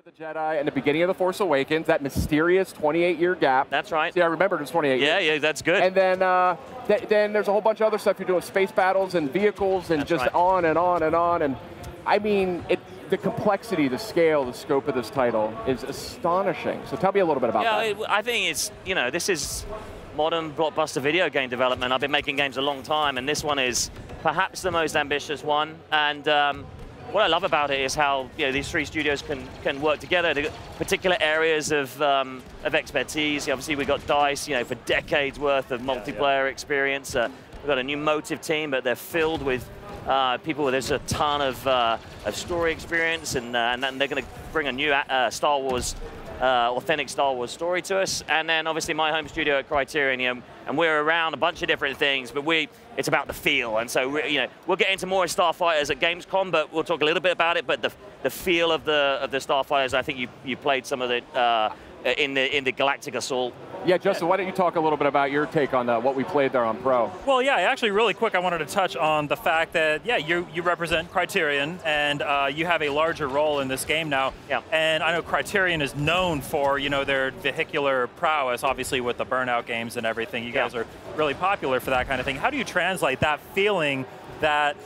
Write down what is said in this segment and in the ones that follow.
of the Jedi and the beginning of The Force Awakens, that mysterious 28-year gap. That's right. See, I remembered it was 28 years. Yeah, that's good. And then then there's a whole bunch of other stuff you're doing, space battles and vehicles and just on and on and on. And I mean, the complexity, the scale, the scope of this title is astonishing. So tell me a little bit about that. Yeah, I think it's, this is modern blockbuster video game development. I've been making games a long time, and this one is perhaps the most ambitious one. And what I love about it is how these three studios can work together. They've got particular areas of expertise. Obviously, we've got DICE, for decades worth of multiplayer experience. We've got a new motive team, but they're filled with people there's a ton of story experience, and then they're going to bring a new Star Wars, authentic Star Wars story to us. And then obviously my home studio at Criterion, and we're around a bunch of different things, but it's about the feel. And so we'll get into more Starfighters at Gamescom, but we'll talk a little bit about it. But the feel of the Starfighters, I think you played some of it in the Galactic Assault. Yeah, Justin, why don't you talk a little bit about your take on what we played there on Pro? Well, yeah, actually, really quick, I wanted to touch on the fact that, you represent Criterion, and you have a larger role in this game now. Yeah. And I know Criterion is known for, their vehicular prowess, obviously with the Burnout games and everything. You guys are really popular for that kind of thing. How do you translate that feeling, that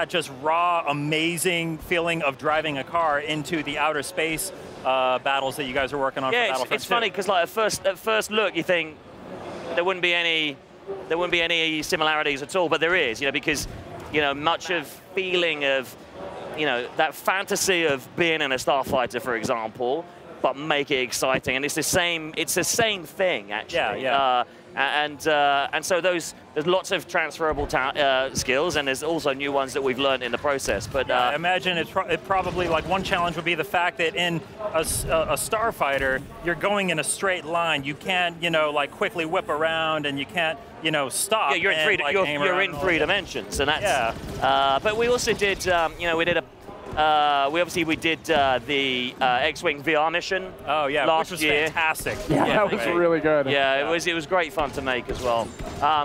just raw, amazing feeling of driving a car into the outer space battles that you guys are working on? Yeah, for it's funny because like at first look you think there wouldn't be any similarities at all, but there is, because much of feeling of that fantasy of being in a starfighter, for example, but make it exciting, and it's the same thing actually. Yeah. And so there's lots of transferable skills, and there's also new ones that we've learned in the process. But I imagine it probably, like, one challenge would be the fact that in a starfighter, you're going in a straight line. You can't, like, quickly whip around, and you can't, stop. Yeah, you're in three dimensions, and that's. But we also did, we did the X-Wing VR mission. Oh yeah, last which was year. Fantastic. Yeah, that was really good. Yeah, it was great fun to make as well.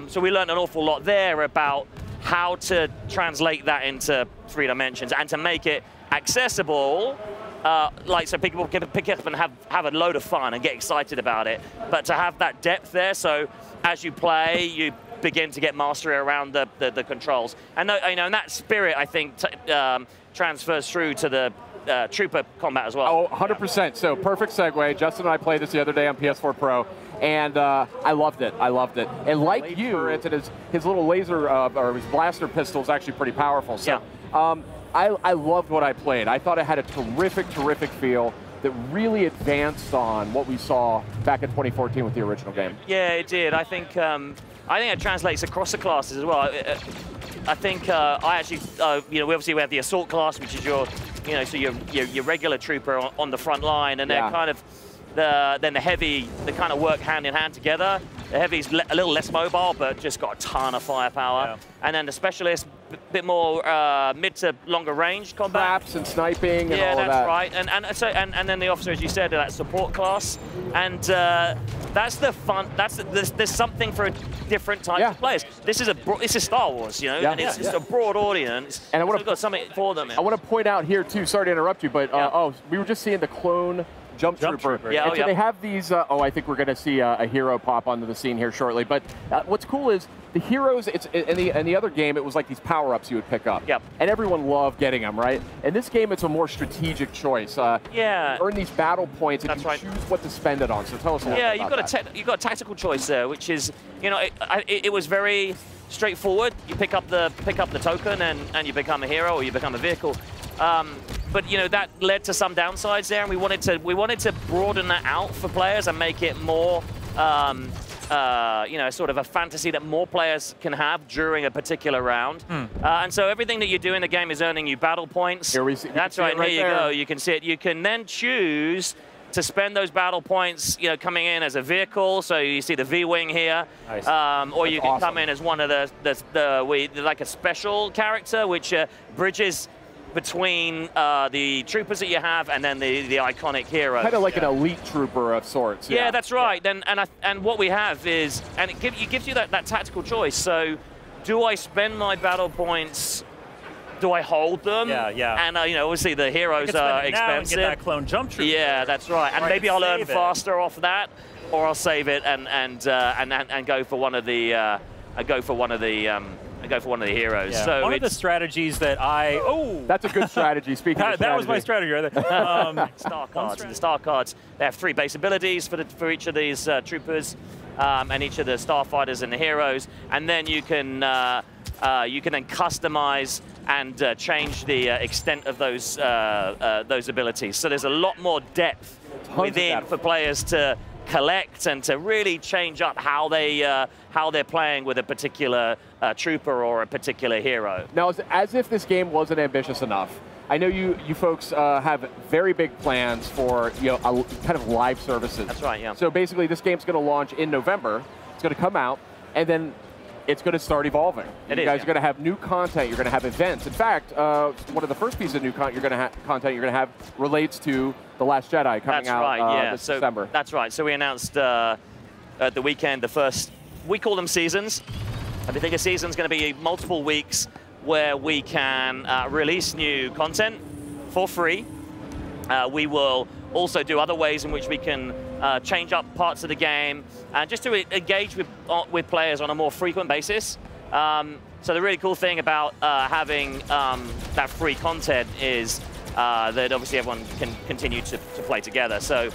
So we learned an awful lot there about how to translate that into 3 dimensions and to make it accessible, so people can pick it up and have a load of fun and get excited about it. But to have that depth there, so as you play, you begin to get mastery around the controls, and and that spirit, I think, transfers through to the trooper combat as well. Oh, 100%. So perfect segue. Justin and I played this the other day on PS4 Pro, and I loved it. And like you, his little laser or his blaster pistol is actually pretty powerful. So I loved what I played. I thought it had a terrific feel that really advanced on what we saw back in 2014 with the original game. Yeah, it did. I think it translates across the classes as well. I think we obviously have the assault class, which is your regular trooper on the front line, and they're kind of then the heavy, they kind of work hand in hand together. The heavy's a little less mobile, but just got a ton of firepower. Yeah. And then the specialist, a bit more mid to longer range combat. Traps and sniping and all of that. Yeah, that's right. And then the officer, as you said, that support class. And that's the fun. There's something for a different type of players. This is Star Wars, and it's a broad audience. And we've got something for them. I want to point out here too. Sorry to interrupt you, but we were just seeing the clone Jump Trooper. Yeah, and so they have these, I think we're going to see a hero pop onto the scene here shortly. But what's cool is the heroes, in the other game, it was like these power-ups you would pick up. Yep. And everyone loved getting them, right? In this game, it's a more strategic choice. You earn these battle points and you choose what to spend it on. So tell us a little bit about that. You've got a tactical choice there, which is, it was very straightforward. You pick up the token and you become a hero or you become a vehicle. But that led to some downsides there, and we wanted to broaden that out for players and make it more, sort of a fantasy that more players can have during a particular round. And so everything that you do in the game is earning you battle points. Here we see. That's right. Here you go. You can see it. You can then choose to spend those battle points, coming in as a vehicle. So you see the V-wing here, nice. Or you can come in as one of like a special character, which bridges between the troopers that you have and then the iconic hero. Kind of like an elite trooper of sorts. Yeah, that's right. Yeah. And what we have is, and it gives you that tactical choice. So, do I spend my battle points do I hold them? Yeah. And you know, obviously the heroes are expensive. Now and get that clone jump trooper. Yeah, that's right. And maybe I'll earn faster off that, or I'll save it and go for one of the heroes. Yeah. So one of the strategies that that's a good strategy. Speaking of strategy. That was my strategy right there. Star cards. The star cards, they have 3 base abilities for each of these troopers, and each of the starfighters and the heroes, and then you can then customize and change the extent of those abilities. So there's a lot more depth within for players to collect and to really change up how they're playing with a particular trooper or a particular hero. Now, as if this game wasn't ambitious enough, I know you folks have very big plans for kind of live services. That's right, yeah. So basically, this game's going to launch in November. It's going to come out, and then it's going to start evolving. You guys are going to have new content. You're going to have events. In fact, one of the first pieces of new content you're going to have relates to The Last Jedi coming out this December. That's right. So we announced at the weekend the first, we call them seasons. I think a season's going to be multiple weeks where we can release new content for free. We will also do other ways in which we can change up parts of the game and just to engage with players on a more frequent basis. So the really cool thing about having that free content is that obviously everyone can continue to play together. So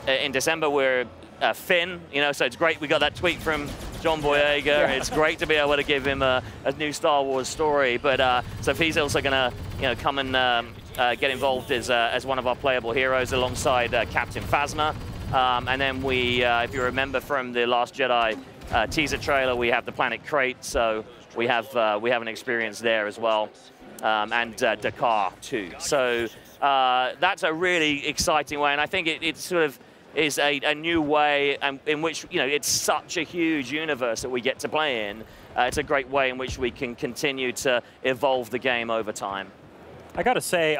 in December we're Finn, so it's great. We got that tweet from John Boyega. Yeah. It's great to be able to give him a new Star Wars story. But so he's also going to come and get involved as one of our playable heroes alongside Captain Phasma. And then we, if you remember from the Last Jedi teaser trailer, we have the planet Crate, so we have an experience there as well, and Dakar too. So that's a really exciting way, and I think it sort of is a new way in which it's such a huge universe that we get to play in. It's a great way in which we can continue to evolve the game over time. I gotta say,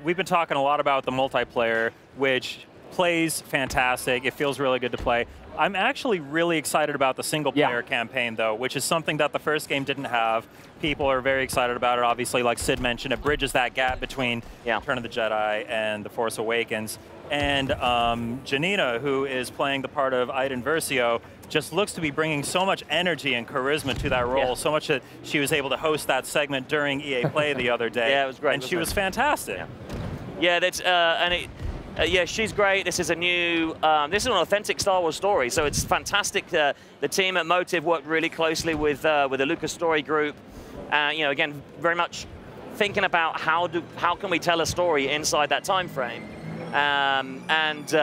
we've been talking a lot about the multiplayer, which plays fantastic. It feels really good to play. I'm actually really excited about the single-player campaign, though, which is something that the first game didn't have. People are very excited about it. Obviously, like Sid mentioned, it bridges that gap between Return of the Jedi and The Force Awakens. And Janina, who is playing the part of Iden Versio, just looks to be bringing so much energy and charisma to that role, so much that she was able to host that segment during EA Play the other day. Yeah, it was great. And she was fantastic. Yeah, that's yeah, she's great. This is a new, this is an authentic Star Wars story, so it's fantastic. The team at Motive worked really closely with the Lucas Story Group. Again, very much thinking about how can we tell a story inside that time frame, and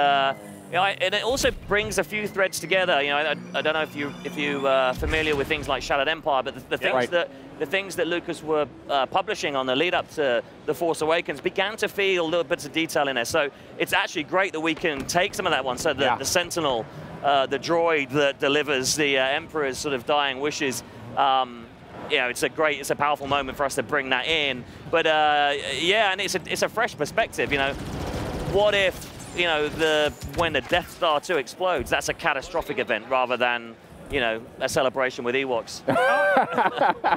it also brings a few threads together. I don't know if you familiar with things like Shattered Empire, but the things that Lucas were publishing on the lead up to The Force Awakens began to feel little bits of detail in there. So it's actually great that we can take some of that one. So the Sentinel, the droid that delivers the Emperor's sort of dying wishes. It's a powerful moment for us to bring that in. But and it's a fresh perspective. What if when the Death Star 2 explodes, that's a catastrophic event rather than a celebration with Ewoks.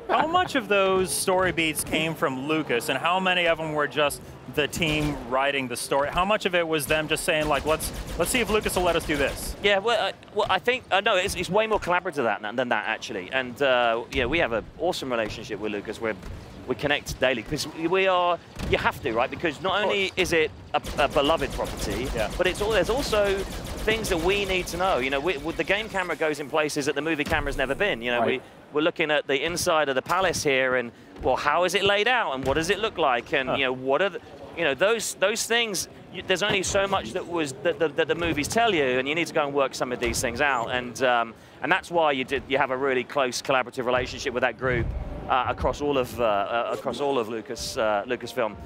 How much of those story beats came from Lucas, and how many of them were just the team writing the story? How much of it was them just saying, like, let's see if Lucas will let us do this? Yeah, well I think no, it's way more collaborative than that actually, and we have an awesome relationship with Lucas. We connect daily because you have to, right? Because not only is it a beloved property, but there's also things that we need to know. The game camera goes in places that the movie camera's never been. We're looking at the inside of the palace here, and well, how is it laid out, and what does it look like, and what are those things. There's only so much that the movies tell you, and you need to go and work some of these things out, and that's why you have a really close collaborative relationship with that group. Across all of Lucasfilm,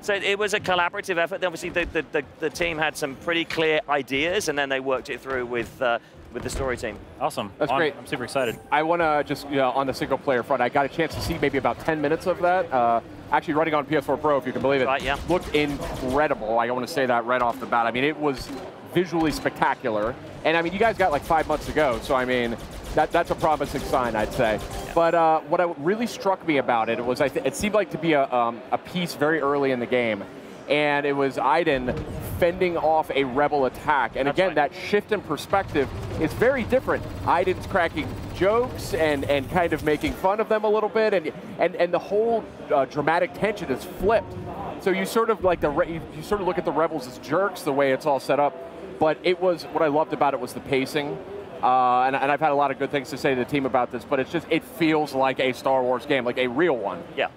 so it was a collaborative effort. Obviously, the team had some pretty clear ideas, and then they worked it through with the story team. Awesome, that's great. I'm super excited. I want to just on the single player front, I got a chance to see maybe about 10 minutes of that. Actually, running on PS4 Pro, if you can believe it, looked incredible. I want to say that right off the bat. I mean, it was visually spectacular, and I mean, you guys got like 5 months to go, so I mean. that's a promising sign, I'd say. But what really struck me about it was it seemed like to be a piece very early in the game, and it was Iden fending off a rebel attack. And again, that shift in perspective is very different. Iden's cracking jokes and kind of making fun of them a little bit, and the whole dramatic tension is flipped. So you sort of like you sort of look at the rebels as jerks the way it's all set up. But it was, what I loved about it was the pacing. And I've had a lot of good things to say to the team about this, but it feels like a Star Wars game, like a real one. Yeah.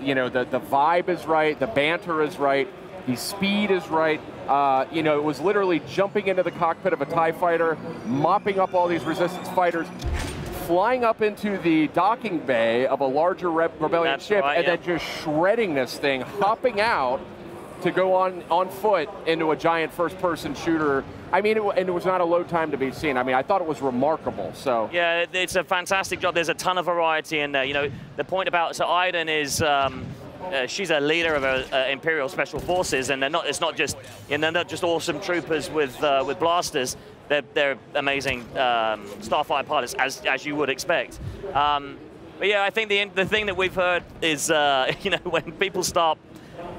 You know, the vibe is right, the banter is right, the speed is right. You know, it was literally jumping into the cockpit of a TIE fighter, mopping up all these resistance fighters, flying up into the docking bay of a larger rebellion ship, and then just shredding this thing, hopping out to go on foot into a giant first-person shooter. I mean, and it was not a load time to be seen. I mean, I thought it was remarkable. So yeah, it's a fantastic job. There's a ton of variety in there. You know, the point about Iden is she's a leader of Imperial Special Forces, and it's not just awesome troopers with blasters. They're amazing starfighter pilots, as you would expect. But yeah, I think the thing that we've heard is you know, when people start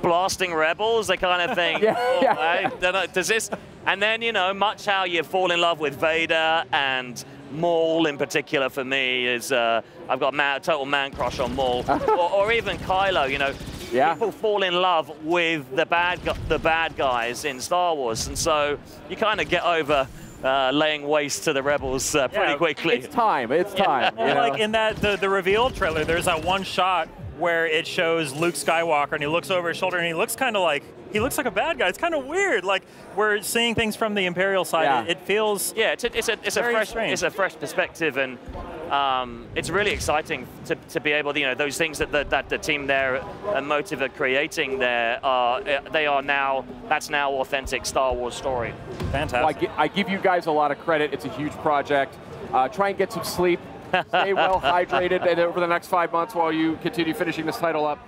blasting rebels, they kind of think, I don't know, does this? And then, you know, much how you fall in love with Vader, and Maul in particular for me is, I've got a total man crush on Maul, or even Kylo, you know. People fall in love with the bad guys in Star Wars, and so you kind of get over laying waste to the rebels pretty quickly. It's time. It's time. You know? Like in that the reveal trailer, there's that one shot where it shows Luke Skywalker, and he looks over his shoulder, and he looks kind of like a bad guy. It's kind of weird. Like, we're seeing things from the Imperial side. It feels it's a fresh perspective, and it's really exciting to be able to, you know, those things that the team there and Motive are creating there that's now authentic Star Wars story. Fantastic. Well, I give you guys a lot of credit. It's a huge project. Try and get some sleep. Stay well hydrated and over the next 5 months while you continue finishing this title up.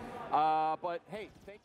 But hey, thank you.